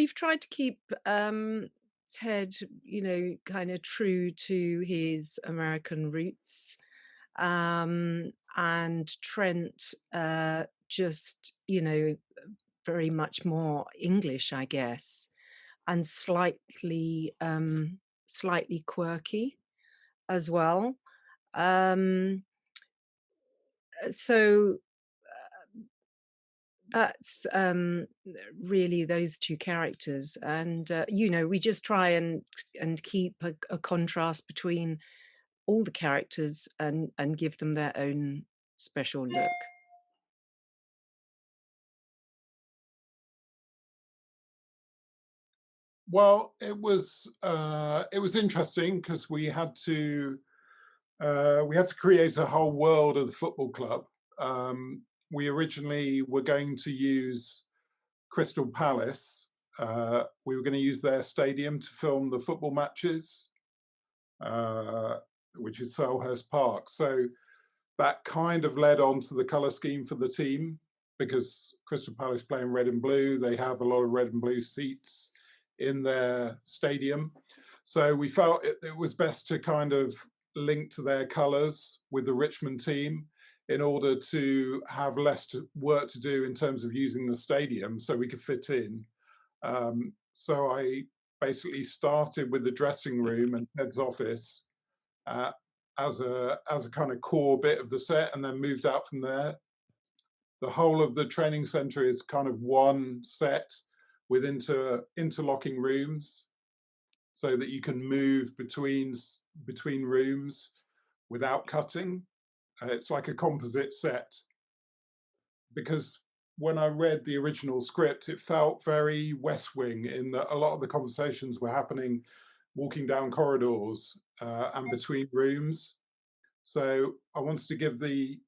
we've tried to keep Ted, kind of true to his American roots, and Trent just, very much more English, I guess, and slightly quirky as well. Um, so that's really those two characters, and we just try and keep a contrast between all the characters and give them their own special look. Well, it was interesting because we had to create a whole world of the football club. We originally were going to use Crystal Palace. We were going to use their stadium to film the football matches, uh, which is Selhurst Park. So that kind of led on to the colour scheme for the team, because Crystal Palace play in red and blue. They have a lot of red and blue seats in their stadium. So we felt it was best to kind of link to their colours with the Richmond team in order to have less work to do in terms of using the stadium so we could fit in. So I basically started with the dressing room and Ted's office uh, as a kind of core bit of the set, and then moved out from there. The whole of the training center is kind of one set with interlocking rooms, so that you can move between rooms without cutting. It's like a composite set, because when I read the original script, it felt very West Wing in that a lot of the conversations were happening walking down corridors and between rooms. So I wanted to give the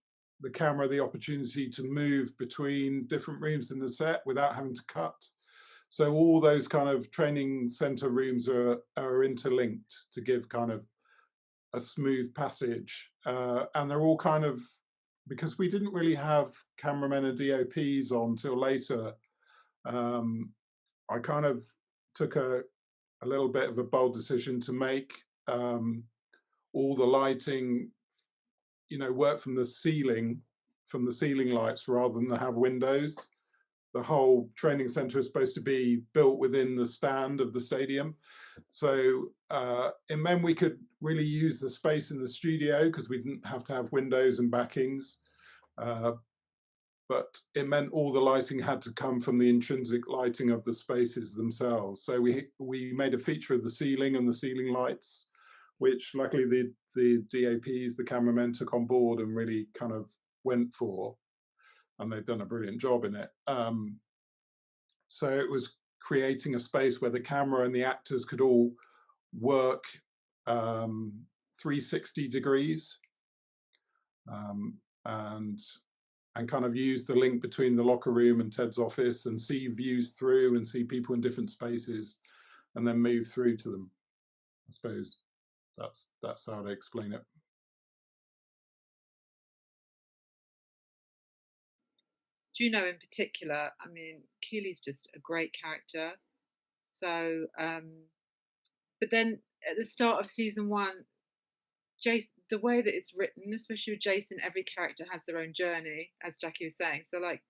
camera the opportunity to move between different rooms in the set without having to cut. So all those kind of training center rooms are interlinked to give kind of a smooth passage. And they're all kind of, because we didn't really have cameramen and DOPs on till later, I kind of took a little bit of a bold decision to make all the lighting, work from the ceiling lights rather than have windows. The whole training center is supposed to be built within the stand of the stadium. So it meant we could really use the space in the studio because we didn't have to have windows and backings. But it meant all the lighting had to come from the intrinsic lighting of the spaces themselves. So we made a feature of the ceiling and the ceiling lights, which luckily the DOPs, the cameramen, took on board and really kind of went for, and they've done a brilliant job in it. So it was creating a space where the camera and the actors could all work 360 degrees, and kind of use the link between the locker room and Ted's office and see views through and see people in different spaces and then move through to them. I suppose that's how to explain it. Juno in particular, I mean, Keely's just a great character. So, but then at the start of season one, Jason, the way that it's written, especially with Jason, every character has their own journey, as Jackie was saying. So, like,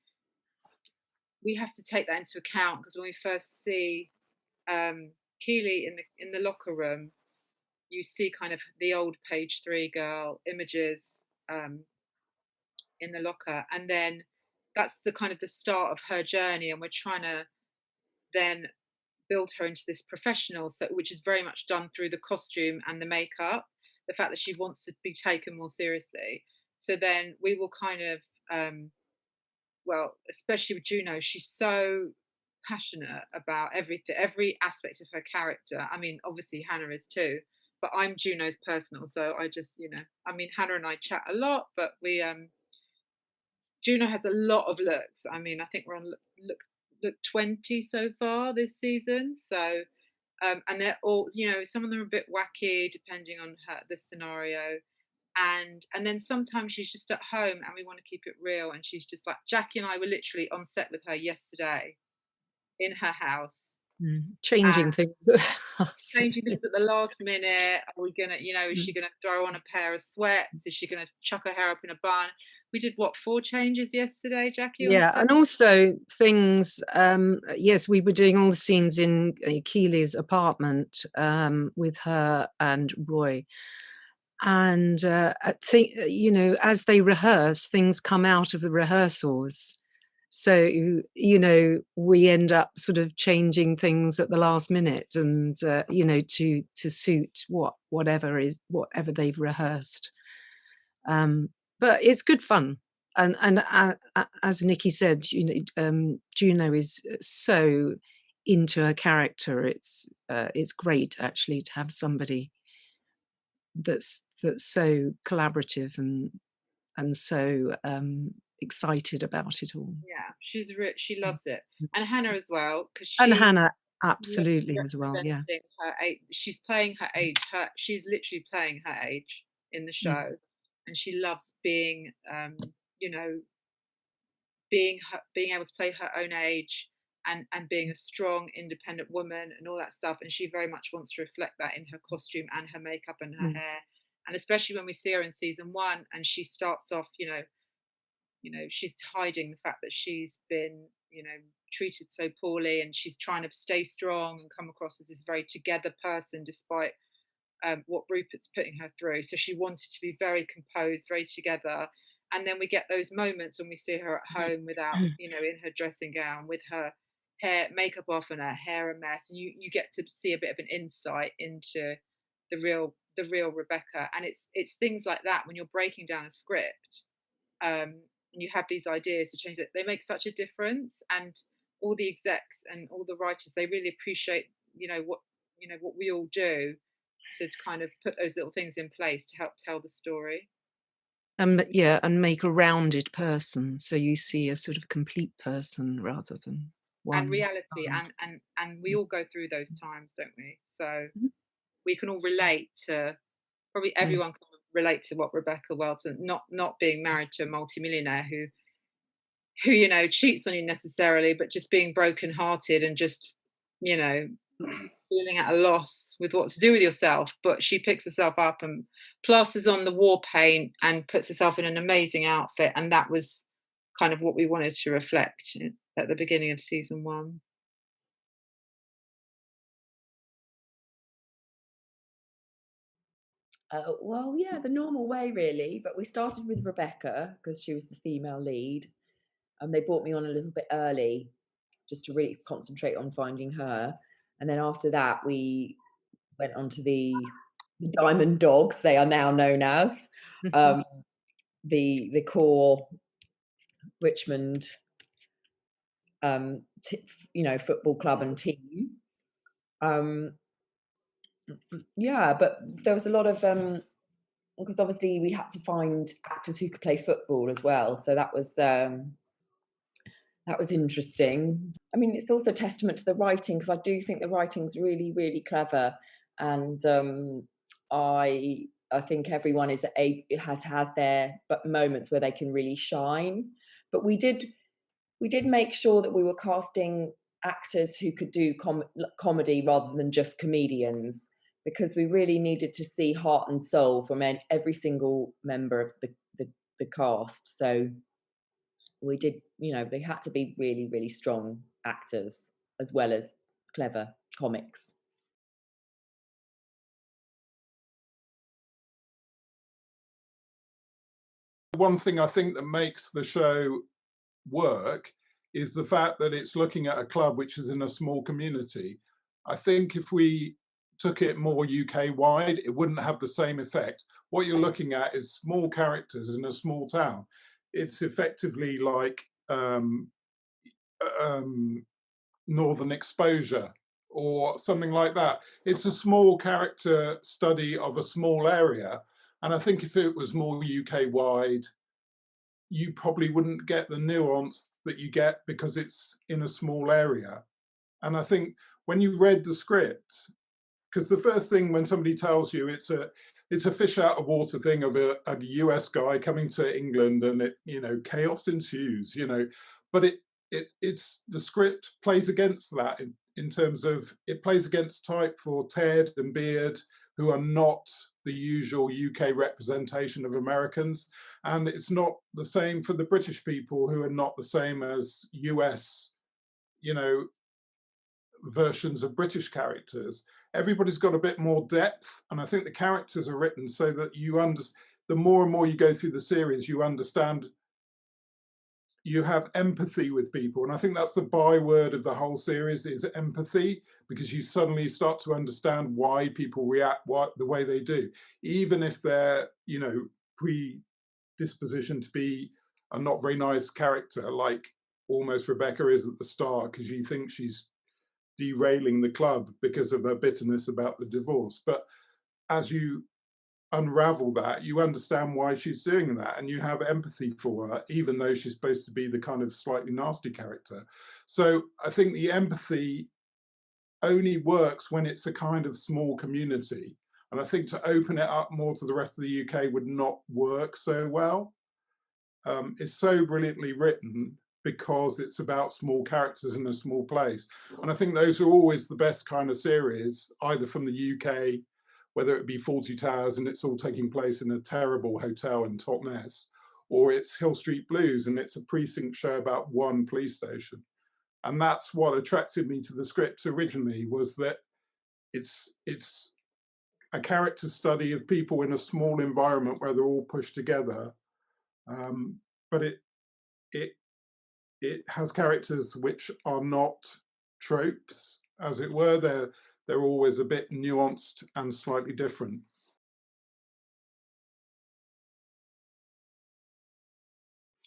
we have to take that into account because when we first see Keely in the locker room, you see kind of the old page 3 girl images um, in the locker, and then that's the kind of the start of her journey, and we're trying to then build her into this professional, so which is very much done through the costume and the makeup, the fact that she wants to be taken more seriously. So then we will kind of well, especially with Juno, she's so passionate about everything, every aspect of her character. I mean, obviously Hannah is too, but I'm Juno's personal, so I just, I mean, Hannah and I chat a lot, but we Juno has a lot of looks. I mean, I think we're on look 20 so far this season. So, and they're all, some of them are a bit wacky depending on the scenario. And then sometimes she's just at home and we want to keep it real. And she's just like, Jackie and I were literally on set with her yesterday in her house. Changing and things at the last changing things minute. at the last minute. Are we gonna, is Mm. she gonna throw on a pair of sweats? Is she gonna chuck her hair up in a bun? We did what, 4 changes yesterday, Jackie, on Yeah, set? and also things, yes, we were doing all the scenes in Keely's apartment with her and Roy. And I think, as they rehearse, things come out of the rehearsals. So, we end up sort of changing things at the last minute and, to suit whatever they've rehearsed. But it's good fun. And as Nicky said, Juno is so into her character. It's great actually to have somebody that's so collaborative and so excited about it all. Yeah, she loves it, and Hannah as well, because And she Hannah loves absolutely as well. Yeah. representing her age. She's playing her age. She's literally playing her age in the Mm, show, and she loves being, you know, being able to play her own age and being a strong, independent woman and all that stuff. And she very much wants to reflect that in her costume and her makeup and her mm, hair. And especially when we see her in season one, and she starts off, she's hiding the fact that she's been, treated so poorly, and she's trying to stay strong and come across as this very together person despite what Rupert's putting her through. So she wanted to be very composed, very together. And then we get those moments when we see her at home without, mm. in her dressing gown with her hair, makeup off, and her hair a mess. And you get to see a bit of an insight into the real Rebecca. And it's things like that when you're breaking down a script, and you have these ideas to change it. They make such a difference, and all the execs and all the writers, they really appreciate, what we all do to kind of put those little things in place to help tell the story. Yeah, and make a rounded person, so you see a sort of complete person rather than And one reality, side. and we all go through those times, don't we? So Mhm. we can all relate to, probably Mm. everyone can relate to what Rebecca Welton, not being married to a multimillionaire who cheats on you necessarily, but just being brokenhearted and just, you know feeling at a loss with what to do with yourself. But she picks herself up and plasters on the war paint and puts herself in an amazing outfit, and that was kind of what we wanted to reflect at the beginning of season one. Well, yeah, the normal way, really. But we started with Rebecca because she was the female lead, and they brought me on a little bit early just to really concentrate on finding her. And then after that, we went on to the Diamond Dogs. They are now known as um, the core Richmond, football club and team. Um, yeah, but there was a lot of because obviously we had to find actors who could play football as well. So that was interesting. I mean, it's also a testament to the writing because I do think the writing's really, really clever, and I think everyone has their moments where they can really shine. But we did make sure that we were casting actors who could do comedy rather than just comedians, because we really needed to see heart and soul from every single member of the cast. So we did, they had to be really, really strong actors as well as clever comics. One thing I think that makes the show work is the fact that it's looking at a club which is in a small community. I think if we took it more UK wide, it wouldn't have the same effect. What you're looking at is small characters in a small town. It's effectively like Northern Exposure or something like that. It's a small character study of a small area. And I think if it was more UK wide, you probably wouldn't get the nuance that you get because it's in a small area. And I think when you read the script, because the first thing when somebody tells you it's a fish out of water thing of a US guy coming to England and chaos ensues, but it's the script plays against that in terms of it plays against type for Ted and Beard, who are not the usual UK representation of Americans. And it's not the same for the British people, who are not the same as US, you know, versions of British characters. Everybody's got a bit more depth, and I think the characters are written so that you understand. The more and more you go through the series, you understand, you have empathy with people, and I think that's the byword of the whole series, is empathy, because you suddenly start to understand why people react the way they do, even if they're, you know, predispositioned to be a not very nice character, like almost Rebecca is at the start, because you think she's derailing the club because of her bitterness about the divorce. But as you unravel that, you understand why she's doing that, and you have empathy for her, even though she's supposed to be the kind of slightly nasty character. So I think the empathy only works when it's a kind of small community. And I think to open it up more to the rest of the UK would not work so well. It's so brilliantly written because it's about small characters in a small place. And I think those are always the best kind of series, either from the UK, whether it be Fawlty Towers and it's all taking place in a terrible hotel in Totnes, or it's Hill Street Blues and it's a precinct show about one police station. And that's what attracted me to the script originally, was that it's a character study of people in a small environment where they're all pushed together. But it has characters which are not tropes, as it were. They're always a bit nuanced and slightly different.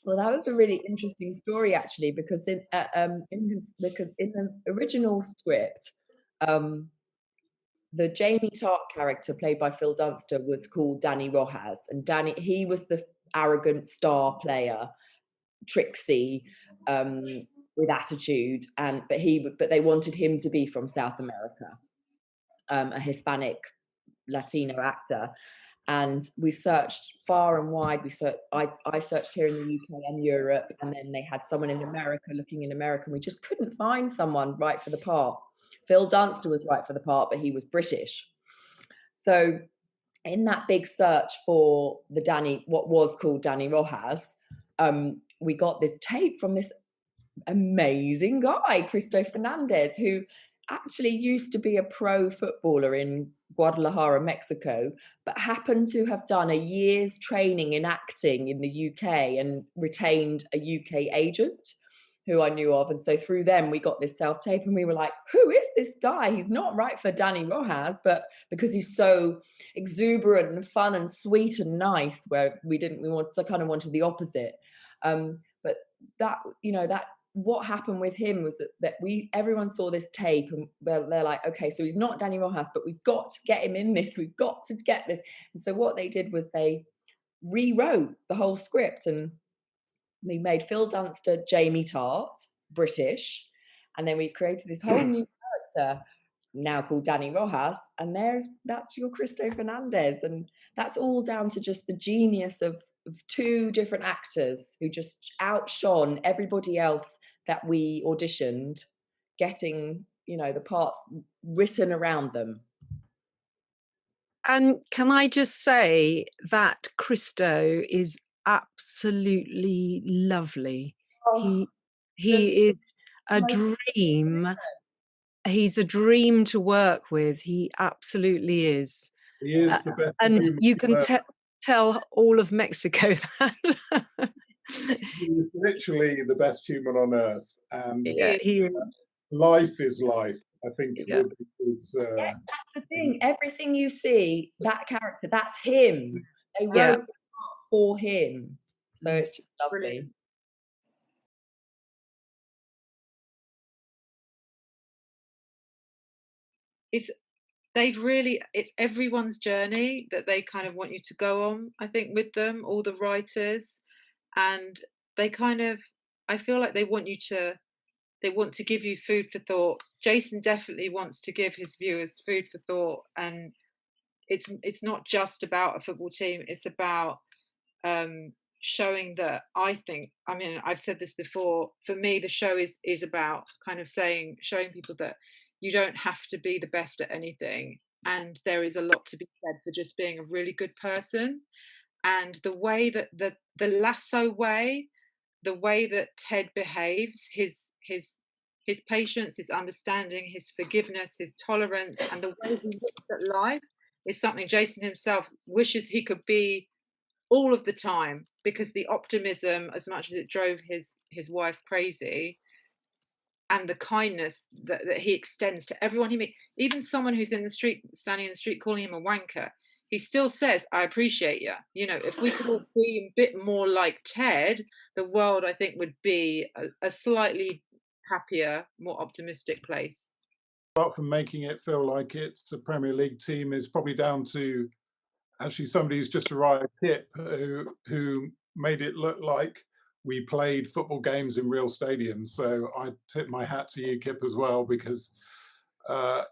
Well, that was a really interesting story, actually, because in the original script, the Jamie Tart character played by Phil Dunster was called Danny Rojas, and he was the arrogant star player, tricksy, with attitude, but they wanted him to be from South America, a Hispanic Latino actor. And we searched far and wide. I searched here in the UK and Europe, and then they had someone in America looking in America, and we just couldn't find someone right for the part. Phil Dunster was right for the part, but he was British. So in that big search for what was called Danny Rojas, we got this tape from this amazing guy, Cristo Fernandez, who actually used to be a pro footballer in Guadalajara, Mexico, but happened to have done a year's training in acting in the UK and retained a UK agent who I knew of. And so through them, we got this self-tape, and we were like, who is this guy? He's not right for Danny Rojas, but because he's so exuberant and fun and sweet and nice, where we kind of wanted the opposite. But that, that what happened with him was that everyone saw this tape, and they're like, okay, so he's not Danny Rojas, but we've got to get him in this. We've got to get this. And so what they did was they rewrote the whole script, and we made Phil Dunster Jamie Tart, British, and then we created this whole new character now called Danny Rojas, and that's your Cristo Fernandez. And that's all down to just the genius of two different actors who just outshone everybody else that we auditioned, getting the parts written around them. And can I just say that Cristo is absolutely lovely. Oh, he is a dream. He's a dream to work with. He absolutely is. He is the best. And you can tell all of Mexico that. He's literally the best human on earth, and yeah, he is. Life is life. I think that's the thing. Everything you see, that character, that's him. They wrote it for him, so it's just lovely. It's everyone's journey that they kind of want you to go on, I think, with them, all the writers, and they kind of, I feel like they want to give you food for thought. Jason definitely wants to give his viewers food for thought, and it's not just about a football team, it's about showing that, I've said this before, for me the show is about kind of showing people that you don't have to be the best at anything, and there is a lot to be said for just being a really good person. And the way that the Lasso way, the way that Ted behaves, his patience, his understanding, his forgiveness, his tolerance, and the way he looks at life is something Jason himself wishes he could be all of the time, because the optimism, as much as it drove his wife crazy, and the kindness that he extends to everyone he meets, even someone who's in the street, standing in the street, calling him a wanker, he still says, "I appreciate you." You know, if we could all be a bit more like Ted, the world, I think, would be a slightly happier, more optimistic place. Apart from making it feel like it's a Premier League team, is probably down to actually somebody who's just arrived, Kip, who made it look like we played football games in real stadiums. So I tip my hat to you, Kip, as well, because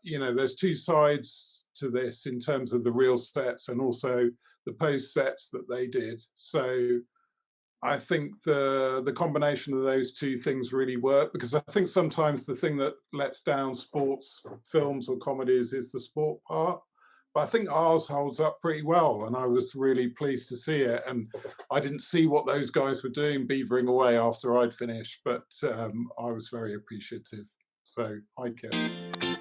you know, there's two sides to this in terms of the real sets and also the post sets that they did. So I think the combination of those two things really work, because I think sometimes the thing that lets down sports films or comedies is the sport part. But I think ours holds up pretty well, and I was really pleased to see it. And I didn't see what those guys were doing beavering away after I'd finished, but I was very appreciative. So, hi, Kip.